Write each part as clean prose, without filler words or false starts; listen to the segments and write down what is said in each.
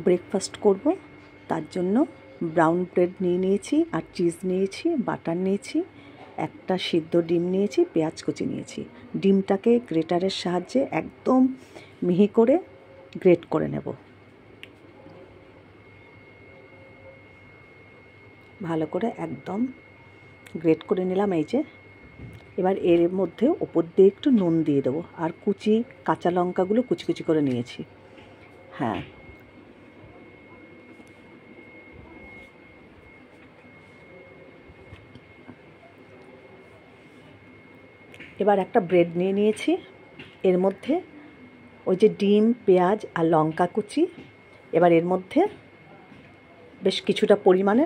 Breakfast করব, তার জন্য ব্রাউন ব্রেড নিয়ে নিয়েছি, আর চিজ নিয়েছি, বাটার নিয়েছি, একটা সিদ্ধ ডিম নিয়েছি, পেঁয়াজ কুচি নিয়েছি। ডিমটাকে গ্রেটারের সাহায্যে একদম মিহি করে গ্রেট করে নেব। ভালো করে একদম গ্রেট করে নিলাম। এই যে এবার এর মধ্যে ওপর দিয়ে একটু নুন দিয়ে দেবো, আর কুচি কাঁচা লঙ্কাগুলো কুচি কুচি করে নিয়েছি। হ্যাঁ, এবার একটা ব্রেড নিয়ে নিয়েছি, এর মধ্যে ওই যে ডিম, পেঁয়াজ আর লঙ্কা কুচি এবার এর মধ্যে বেশ কিছুটা পরিমাণে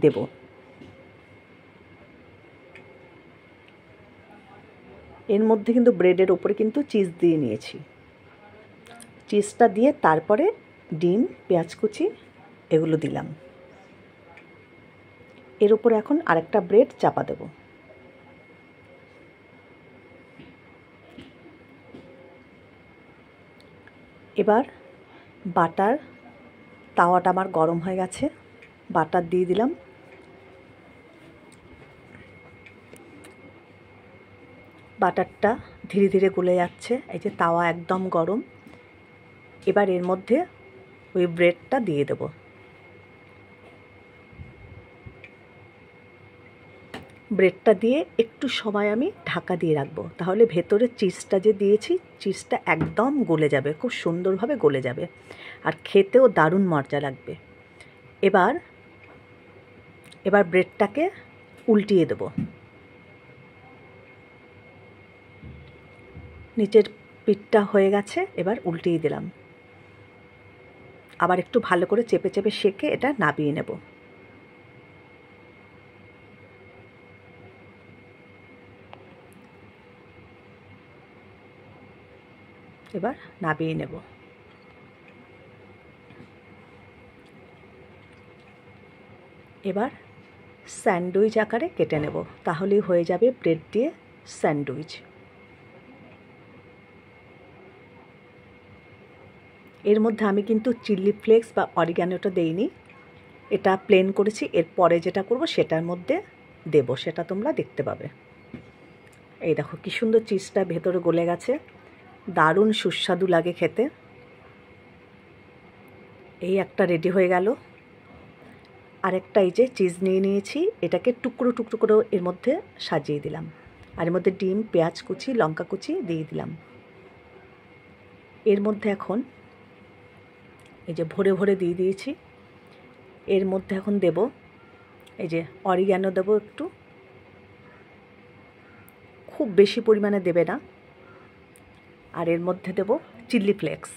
দেব। এর মধ্যে কিন্তু ব্রেডের ওপরে কিন্তু চিজ দিয়ে নিয়েছি। চিজটা দিয়ে তারপরে ডিম, পেঁয়াজ কুচি এগুলো দিলাম। এর উপরে এখন আরেকটা ব্রেড চাপা দেব। এবার বাটার, তাওয়াটা আমার গরম হয়ে গেছে, বাটার দিয়ে দিলাম। বাটারটা ধীরে ধীরে গলে যাচ্ছে, এই যে তাওয়া একদম গরম। এবার এর মধ্যে ওই ব্রেডটা দিয়ে দেব। ব্রেডটা দিয়ে একটু সময় আমি ঢাকা দিয়ে রাখবো, তাহলে ভেতরে চিজটা যে দিয়েছি চিজটা একদম গলে যাবে, খুব সুন্দরভাবে গলে যাবে, আর খেতেও দারুণ মজা লাগবে। এবার ব্রেডটাকে উল্টিয়ে দেব। নিচের পিঠটা হয়ে গেছে, এবার উল্টিয়ে দিলাম। আবার একটু ভালো করে চেপে চেপে সেঁকে এটা নাবিয়ে নেব। এবার নাবিয়ে নেব। এবার স্যান্ডউইচ আকারে কেটে নেব, তাহলেই হয়ে যাবে ব্রেড দিয়ে স্যান্ডউইচ। এর মধ্যে আমি কিন্তু চিলি ফ্লেক্স বা অরিগ্যানোটা দেইনি, এটা প্লেন করেছি। এরপরে যেটা করব সেটার মধ্যে দেব, সেটা তোমরা দেখতে পাবে। এই দেখো কি সুন্দর চিজটা ভেতরে গলে গেছে, দারুণ সুস্বাদু লাগে খেতে। এই একটা রেডি হয়ে গেল। আরেকটা এই যে চিজ নিয়ে নিয়েছি, এটাকে টুকরো টুকরো করে এর মধ্যে সাজিয়ে দিলাম, আর এর মধ্যে ডিম, পেঁয়াজ কুচি, লঙ্কা কুচি দিয়ে দিলাম। এর মধ্যে এখন এই যে ভরে ভরে দিয়ে দিয়েছি, এর মধ্যে এখন দেব এই যে অরিগ্যানো দেব একটু, খুব বেশি পরিমাণে দেবে না। আর এর মধ্যে দেব চিলি ফ্লেক্স,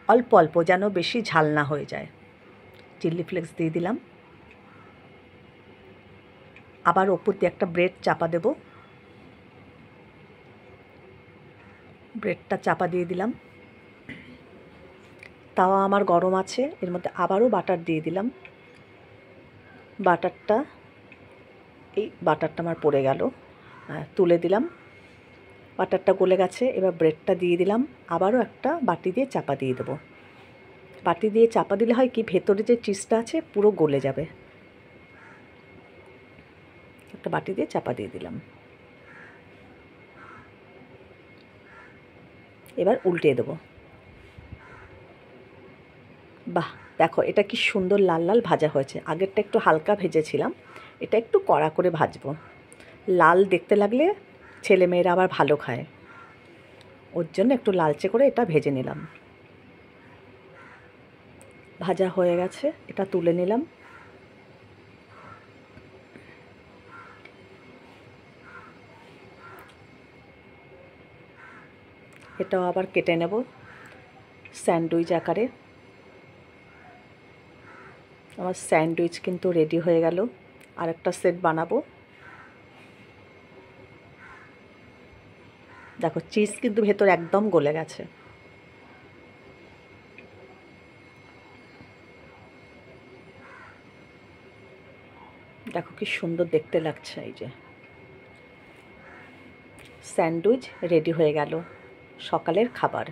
অল্প অল্প, যেন বেশি ঝাল না হয়ে যায়। চিলি ফ্লেক্স দিয়ে দিলাম। আবার ওপর দিয়ে একটা ব্রেড চাপা দেব, ব্রেডটা চাপা দিয়ে দিলাম। তাওয়া আমার গরম আছে, এর মধ্যে আবারও বাটার দিয়ে দিলাম। বাটারটা আমার পড়ে গেল, তুলে দিলাম। বাটারটা গলে গেছে, এবার ব্রেডটা দিয়ে দিলাম। আবারও একটা বাটি দিয়ে চাপা দিয়ে দেবো। বাটি দিয়ে চাপা দিলে হয় কি, ভেতরে যে চিজটা আছে পুরো গলে যাবে। একটা বাটি দিয়ে চাপা দিয়ে দিলাম। এবার উল্টিয়ে দেবো। বাহ, দেখো এটা কি সুন্দর লাল লাল ভাজা হয়েছে। আগেরটা একটু হালকা ভেজেছিলাম, এটা একটু কড়া করে ভাজবো। লাল দেখতে লাগলে ছেলেমেয়েরা আবার ভালো খায়, ওর জন্য একটু লালচে করে এটা ভেজে নিলাম। ভাজা হয়ে গেছে, এটা তুলে নিলাম। এটাও আবার কেটে নেব স্যান্ডউইচ আকারে। আমার স্যান্ডউইচ কিন্তু রেডি হয়ে গেল। আর একটা সেট বানাবো। দেখো চিজ কিন্তু ভেতর একদম গলে গেছে। দেখো কি সুন্দর দেখতে লাগছে। এই যে স্যান্ডউইচ রেডি হয়ে গেল, সকালের খাবার।